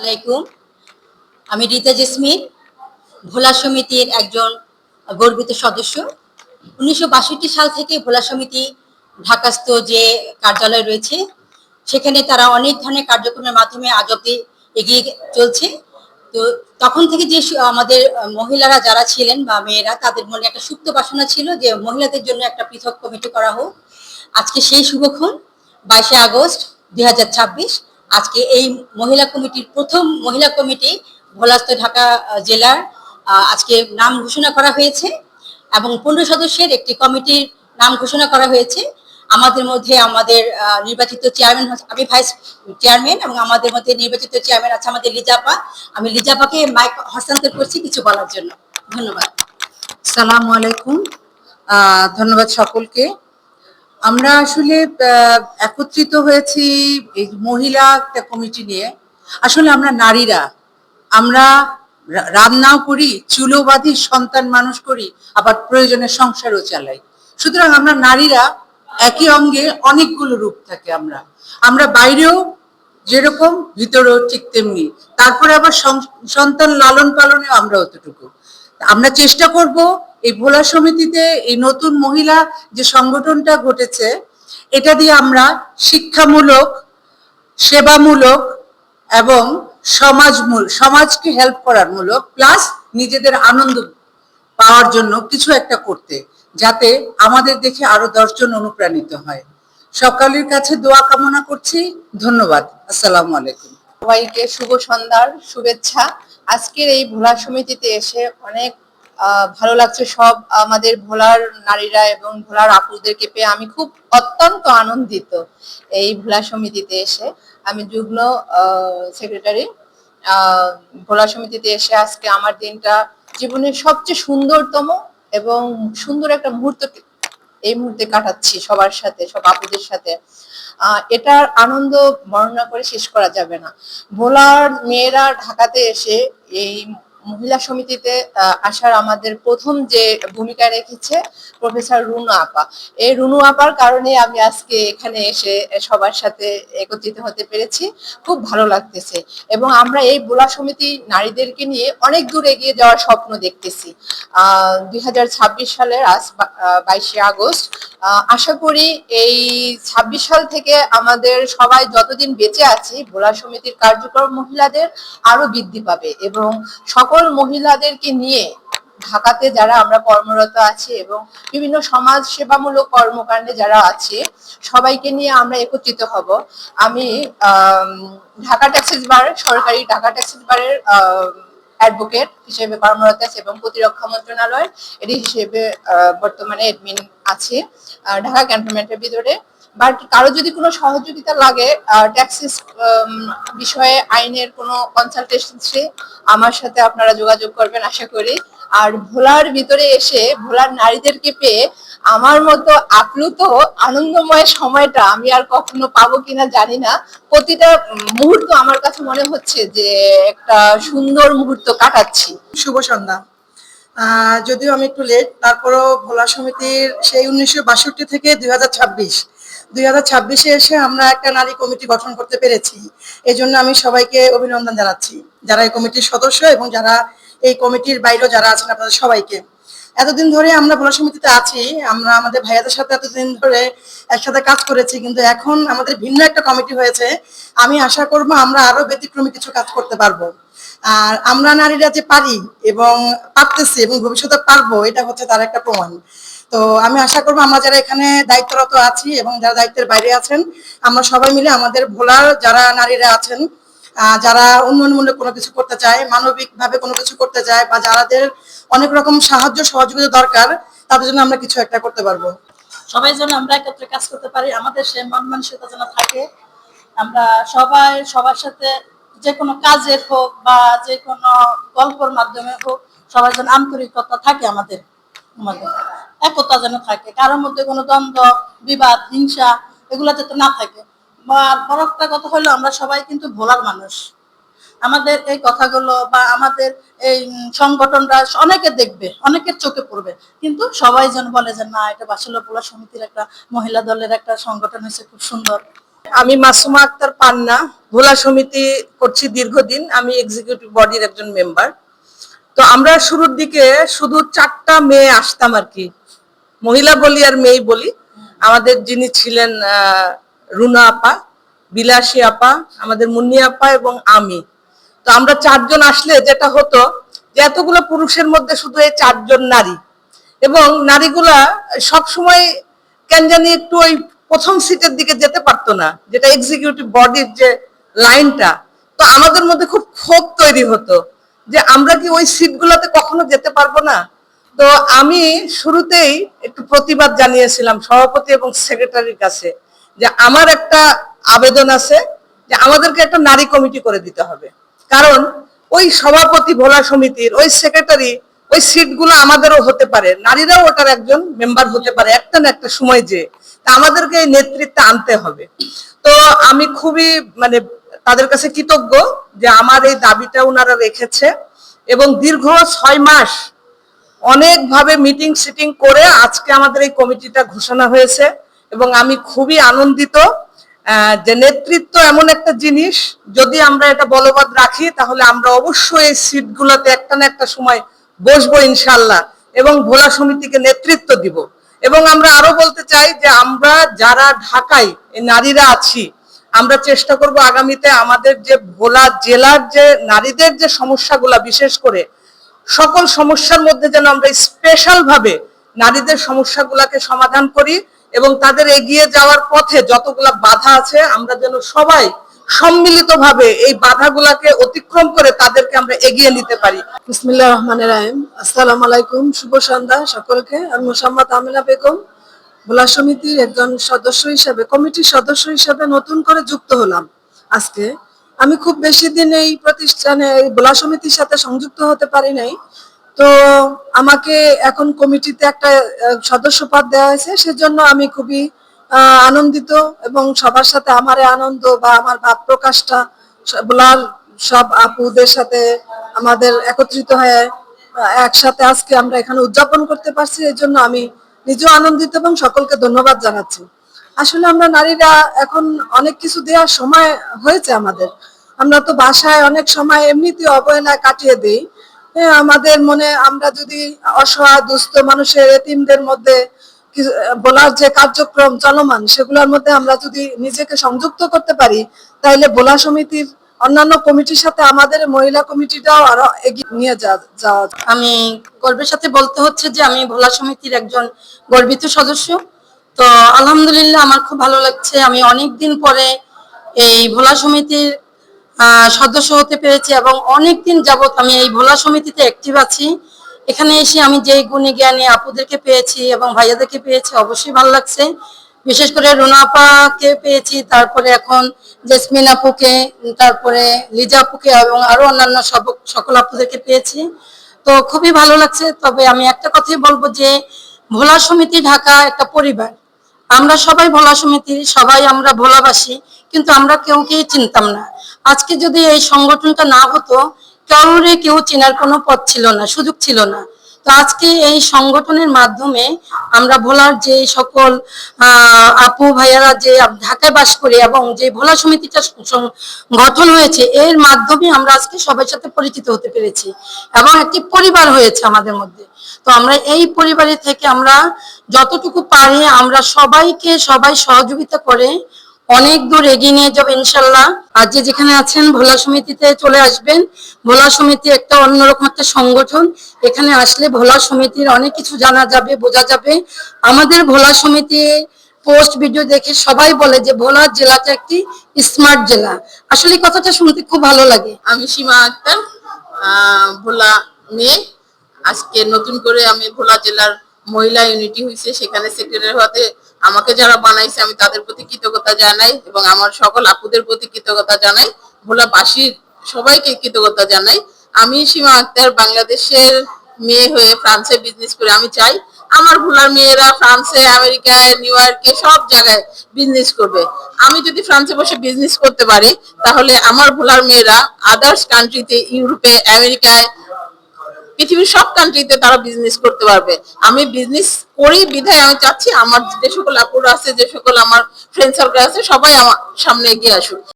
আলাইকুম। আমি রিতা জেসমিন, ভোলা সমিতির একজন গর্বিত সদস্য। 1962 সাল থেকে ভোলা সমিতি ঢাকাস্থ যে কার্যালয় রয়েছে সেখানে তারা অনেক ধরনের কার্যক্রমের মাধ্যমে আজ অব্দি এগিয়ে চলছে। তো তখন থেকে যে আমাদের মহিলারা যারা ছিলেন বা মেয়েরা, তাদের মনে একটা সুপ্ত বাসনা ছিল যে মহিলাদের জন্য একটা পৃথক কমিটি করা হোক। আজকে সেই শুভক্ষণ 22শে আগস্ট 2026। আজকে এই মহিলা কমিটির প্রথম মহিলা কমিটি ভোলাস্থ ঢাকা জেলার আজকে নাম ঘোষণা করা হয়েছে এবং 15 সদস্যের একটি কমিটির নাম ঘোষণা করা হয়েছে। আমাদের মধ্যে আমাদের নির্বাচিত চেয়ারম্যান, আমি ভাইস চেয়ারম্যান, এবং আমাদের মধ্যে নির্বাচিত চেয়ারম্যান আছে আমাদের লিজাপা। আমি লিজাপাকে মাইক হস্তান্তর করছি কিছু বলার জন্য। ধন্যবাদ। আসসালামু আলাইকুম। ধন্যবাদ সকলকে। আমরা আসলে একত্রিত হয়েছি এই মহিলা একটা কমিটি নিয়ে। আসলে আমরা নারীরা, আমরা রান্নাও করি, চুলো বাঁধি, সন্তান মানুষ করি, আবার প্রয়োজনে সংসারও চালাই। সুতরাং আমরা নারীরা একই অঙ্গে অনেকগুলো রূপ থাকে। আমরা বাইরেও যেরকম, ভিতরেও ঠিক তেমনি। তারপরে আবার সন্তান লালন পালনেও আমরা অতটুকু। আমরা চেষ্টা করব এই ভোলা সমিতিতে এই নতুন মহিলা যে সংগঠনটা ঘটেছে, এটা দিয়ে আমরা শিক্ষামূলক, সেবামূলক এবং সমাজকে হেল্প করার মূলক, প্লাস নিজেদের আনন্দ পাওয়ার জন্য কিছু একটা করতে, যাতে আমাদের দেখে আরো 10 জন অনুপ্রাণিত হয়। সকলের কাছে দোয়া কামনা করছি। ধন্যবাদ। আসসালামু আলাইকুম। সবাইকে শুভ সন্ধ্যার শুভেচ্ছা। আজকের এই ভোলা সমিতিতে এসে অনেক ভালো লাগছে। সব আমাদের ভোলার নারীরা এবং ভোলার আপুদেরকে পেয়ে আমি খুব অত্যন্ত আনন্দিত। এই ভোলা সমিতিতে এসে আমি যুগ্ম সেক্রেটারি। ভোলা সমিতিতে এসে আজকে আমার দিনটা জীবনের সবচেয়ে সুন্দরতম এবং সুন্দর একটা মুহূর্ত এই মুহূর্তে কাটাচ্ছি সবার সাথে, সব আপুদের সাথে। এটার আনন্দ বর্ণনা করে শেষ করা যাবে না। ভোলার মেয়েরা ঢাকাতে এসে এই মহিলা সমিতিতে আসার আমাদের প্রথম যে ভূমিকা রেখেছে প্রফেসর রুনু আপা। এই রুনু আপার কারণে আমি আজকে এখানে এসে সবার সাথে একত্রিত হতে পেরেছি। খুব ভালো লাগতেছে এবং আমরা এই ভোলা সমিতি নারীদেরকে নিয়ে অনেক দূর এগিয়ে যাওয়ার স্বপ্ন দেখতেছি। 2026 সালের আজ 22শে আগস্ট। আশা করি এই 26 সাল থেকে আমাদের সবাই যতদিন বেঁচে আছি, ভোলা সমিতির কার্যক্রম মহিলাদের আরো বৃদ্ধি পাবে এবং সকল মহিলাদেরকে নিয়ে ঢাকাতে যারা আমরা কর্মরত আছি এবং বিভিন্ন সমাজ সেবামূলক কর্মকাণ্ডে যারা আছে, সবাইকে নিয়ে আমরা একত্রিত হব। আমি ঢাকা ট্যাক্সিস বার, সরকারি ঢাকা ট্যাক্সিস বারের অ্যাডভোকেট হিসেবে কর্মরত আছে এবং প্রতিরক্ষা মন্ত্রণালয়ের এডি হিসেবে বর্তমানে অ্যাডমিন আছে ঢাকা ক্যান্টনমেন্টের ভিতরে। বাট কারো যদি কোনো সহযোগিতা লাগে ট্যাক্সিস বিষয়ে আইনের কোনো কনসালটেন্সি, আমার সাথে আপনারা যোগাযোগ করবেন আশা করি। আর ভোলার ভিতরে এসে ভোলার নারীদেরকে পেয়ে আমার মতো আপ্লুত আনন্দময় সময়টা আমি আর কখনো পাবো কিনা জানি না। প্রতিটা মুহূর্ত আমার কাছে মনে হচ্ছে যে একটা সুন্দর মুহূর্ত কাটাচ্ছি। শুভ সন্ধ্যা। যদিও আমি একটু লেট, তারপরও ভোলা সমিতির সেই 1962 থেকে 2026 এসে আমরা একটা নারী কমিটি গঠন করতে পেরেছি। এই জন্য আমি সবাইকে অভিনন্দন জানাচ্ছি, যারা এই কমিটির সদস্য এবং যারা এই কমিটির বাইরেও যারা আছেন, আপনাদের সবাইকে। এতদিন ধরে আমরা ভোলা সমিতিতে আছি, আমরা আমাদের ভাইয়াদের সাথে এতদিন ধরে একসাথে কাজ করেছি, কিন্তু এখন আমাদের ভিন্ন একটা কমিটি হয়েছে। আমি আশা করবো আমরা আরো ব্যতিক্রমী কিছু কাজ করতে পারবো। আর আমরা নারীরা যে পারি এবং পারতেছি এবং ভবিষ্যতে পারবো, এটা হচ্ছে তার একটা প্রমাণ। তো আমি আশা করবো আমরা যারা এখানে দায়িত্বরত আছি এবং যারা দায়িত্বের বাইরে আছেন, আমরা সবাই মিলে আমাদের ভোলার যারা নারীরা আছেন, যারা উন্নয়নমূলক কোনো কিছু করতে চায়, মানবিক ভাবে কোনো কিছু করতে চায়, বা যাদের অনেক রকম সাহায্য সহযোগিতা দরকার, তাদের জন্য আমরা কিছু একটা করতে পারবো। সবাই যেন আমরা একত্রে কাজ করতে পারি, আমাদের সে মন মানসিকতা যেন থাকে। আমরা সবাই সবার সাথে যে কোনো কাজের হোক বা যে কোনো গল্পের মাধ্যমে হোক, সবার যেন আন্তরিকতা থাকে, আমাদের একতা যেন থাকে, কারোর মধ্যে কোনো দ্বন্দ্ব, বিবাদ, হিংসা এগুলো যাতে না থাকে। বড় একটা কথা হলো আমরা সবাই কিন্তু ভোলার মানুষ। আমাদের এই কথাগুলো বা আমাদের এই সংগঠনটা অনেকে দেখবে, অনেকের চোখে পড়বে, কিন্তু সবাই যেন বলে যে না, এটা আসলে ভোলা সমিতির একটা মহিলা দলের একটা সংগঠন হয়েছে, খুব সুন্দর। আমি মাসুমা আক্তার পান্না, ভোলা সমিতি করছি দীর্ঘদিন। আমি এক্সিকিউটিভ বডির একজন মেম্বার। তো আমরা শুরুর দিকে শুধু 4টা মেয়ে আসতাম আর কি, মহিলা বলি আর মেয়ে বলি। আমাদের যিনি ছিলেন রুনা আপা, বিলাসী আপা, আমাদের মুন্নি আপা এবং আমি। তো আমরা 4জন আসলে যেটা হতো যে এতগুলো পুরুষের মধ্যে শুধু এই 4জন নারী, এবং নারীগুলা সবসময় কেন জানি একটু ওই প্রথম সিটের দিকে যেতে পারতো না, যেটা এক্সিকিউটিভ বডির যে লাইনটা। তো আমাদের মধ্যে খুব ক্ষোভ তৈরি হতো যে আমরা কি ওই সিটগুলোতে কখনো যেতে পারবো না। তো আমি শুরুতেই একটু প্রতিবাদ জানিয়েছিলাম সভাপতি এবং সেক্রেটারির কাছে যে আমার একটা আবেদন আছে যে আমাদেরকে একটা নারী কমিটি করে দিতে হবে, কারণ ওই সভাপতি ভোলা সমিতির, ওই সেক্রেটারি, ওই সিটগুলো আমাদেরও হতে পারে, নারীরাও ওটার একজন মেম্বার হতে পারে একটা না একটা সময়, যে তা আমাদেরকে এই নেতৃত্বে আনতে হবে। তো আমি খুবই তাদের কাছে কৃতজ্ঞ যে আমার এই দাবিটা ওনারা রেখেছে, এবং দীর্ঘ 6 মাস অনেকভাবে মিটিং সিটিং করে আজকে আমাদের এই কমিটিটা ঘোষণা হয়েছে। এবং আমি খুবই আনন্দিত যে নেতৃত্ব এমন একটা জিনিস, যদি আমরা এটা বলবৎ রাখি তাহলে আমরা অবশ্যই এই সিটগুলোতে একটা না একটা সময় বসবো ইনশাল্লাহ, এবং ভোলা সমিতিকে নেতৃত্ব দিব। এবং আমরা আরো বলতে চাই যে আমরা যারা ঢাকায় এই নারীরা আছি, আমরা চেষ্টা করব আগামীতে আমাদের যে ভোলা জেলার যে নারীদের যে সমস্যাগুলা, বিশেষ করে সকল সমস্যার মধ্যে যেন আমরা স্পেশাল ভাবে নারীদের সমস্যাগুলাকে সমাধান করি, এবং তাদের এগিয়ে যাওয়ার পথে যতগুলা বাধা আছে আমরা যেন সবাই সম্মিলিতভাবে এই বাধাগুলাকে অতিক্রম করে তাদেরকে আমরা এগিয়ে নিতে পারি। বিসমিল্লাহির রহমানির রহিম। আসসালামু আলাইকুম, শুভ সন্ধ্যা সকলকে। আমি মোসাম্মদ আমিনা বেগম, ভোলা সমিতির একজন সদস্য হিসেবে, কমিটির সদস্য হিসেবে নতুন করে যুক্ত হলাম আজকে। আমি খুব বেশি দিন এই প্রতিষ্ঠানে, এই ভোলা সমিতির সাথে সংযুক্ত হতে পারি নাই। তো আমাকে এখন কমিটিতে একটা সদস্য পদ দেওয়া হয়েছে, সেজন্য আমি খুবই আনন্দিত, এবং সবার সাথে আমার এই আনন্দ বা আমার ভাব প্রকাশটা ভোলার সব আপুদের সাথে আমাদের একত্রিত হয়ে একসাথে আজকে আমরা এখানে উদযাপন করতে পারছি। এই জন্য আমি নিজেও আনন্দিত এবং সকলকে ধন্যবাদ জানাচ্ছি। আসলে আমরা নারীরা এখন অনেক কিছু দেওয়ার সময় হয়েছে আমাদের। আমরা তো বাসায় অনেক সময় এমনিতে অবহেলায় কাটিয়ে দিই। আমাদের মনে, আমরা যদি অসহায় দুস্থ মানুষের, এতিমদের মধ্যে বলার যে কার্যক্রম চলমান, সেগুলোর মধ্যে আমরা যদি নিজেকে সংযুক্ত করতে পারি, তাহলে ভোলা সমিতির অন্যান্য কমিটির সাথে আমাদের মহিলা কমিটিটাও আরো এগিয়ে নিয়ে যাওয়া। আমি গর্বের সাথে বলতে হচ্ছে যে আমি ভোলা সমিতির একজন গর্বিত সদস্য। তো আলহামদুলিল্লাহ, আমার খুব ভালো লাগছে। আমি অনেকদিন পরে এই ভোলা সমিতির সদস্য হতে পেরেছি, এবং অনেকদিন যাবত আমি এই ভোলা সমিতিতে অ্যাক্টিভ আছি। এখানে এসে আমি যে গুণী জ্ঞানী আপুদেরকে পেয়েছি এবং ভাইয়াদেরকে পেয়েছি, অবশ্যই ভালো লাগছে। বিশেষ করে রুনা আপাকে পেয়েছি, তারপরে এখন জেসমিন আপুকে, তারপরে লিজা আপুকে, এবং আরো অন্যান্য সকল আপুদেরকে পেয়েছি। তো খুবই ভালো লাগছে। তবে আমি একটা কথাই বলবো যে ভোলা সমিতি ঢাকা একটা পরিবার। আমরা সবাই ভোলা সমিতির, সবাই আমরা ভোলাবাসী, কিন্তু আমরা কেউকেই চিনতাম না। আজকে যদি এই সংগঠনটা না হতো, কাউরে কেউ চেনার কোনো পথ ছিল না, সুযোগ ছিল না। তো আজকে এই সংগঠনের মাধ্যমে আমরা ভোলার যে সকল আপু ভাইয়ারা যে ঢাকায় বাস করি, এবং যে ভোলা সমিতিটা গঠন হয়েছে, এর মাধ্যমে আমরা আজকে সবার সাথে পরিচিত হতে পেরেছি, এবং একটি পরিবার হয়েছে আমাদের মধ্যে। তো আমরা এই পরিবারের থেকে আমরা যতটুকু পারি আমরা সবাই সহযোগিতা করে অনেক দূর এগিয়ে নিয়ে যাবো ইনশাল্লাহ। আর যে যেখানে আছেন ভোলা সমিতিতে চলে আসবেন। ভোলা সমিতি একটা অন্যরকম একটা সংগঠন। এখানে আসলে ভোলা সমিতির অনেক কিছু জানা যাবে, বোঝা যাবে। আমাদের ভোলা সমিতি পোস্ট ভিডিও দেখে সবাই বলে যে ভোলা জেলাটা একটি স্মার্ট জেলা। আসলে কথাটা শুনতে খুব ভালো লাগে। আমি সীমা আক্তার, ভোলা মেয়ে। আজকে নতুন করে আমি ভোলা জেলার মহিলা ইউনিটি হয়েছে, সেখানে সেক্রেটারি হতে আমাকে যারা বানাইছে আমি তাদের প্রতি কৃতজ্ঞতা জানাই, এবং আমার সকল আপুদের প্রতি কৃতজ্ঞতা জানাই, ভোলাবাসীর সবাইকে কৃতজ্ঞতা জানাই। আমি সীমা আক্তার, বাংলাদেশের মেয়ে হয়ে ফ্রান্সে বিজনেস করে। আমি চাই আমার ভোলার মেয়েরা ফ্রান্সে, আমেরিকায়, নিউ ইয়র্কে সব জায়গায় বিজনেস করবে। আমি যদি ফ্রান্সে বসে বিজনেস করতে পারি, তাহলে আমার ভোলার মেয়েরা আদার্স কান্ট্রিতে, ইউরোপে, আমেরিকায়, পৃথিবীর সব কান্ট্রিতে তারা বিজনেস করতে পারবে। আমি বিজনেস করি বিধায় আমি চাচ্ছি আমার যে সকল আপুরা আছে, যে সকল আমার ফ্রেন্ড সার্কেল আছে, সবাই আমার সামনে এগিয়ে আসুক।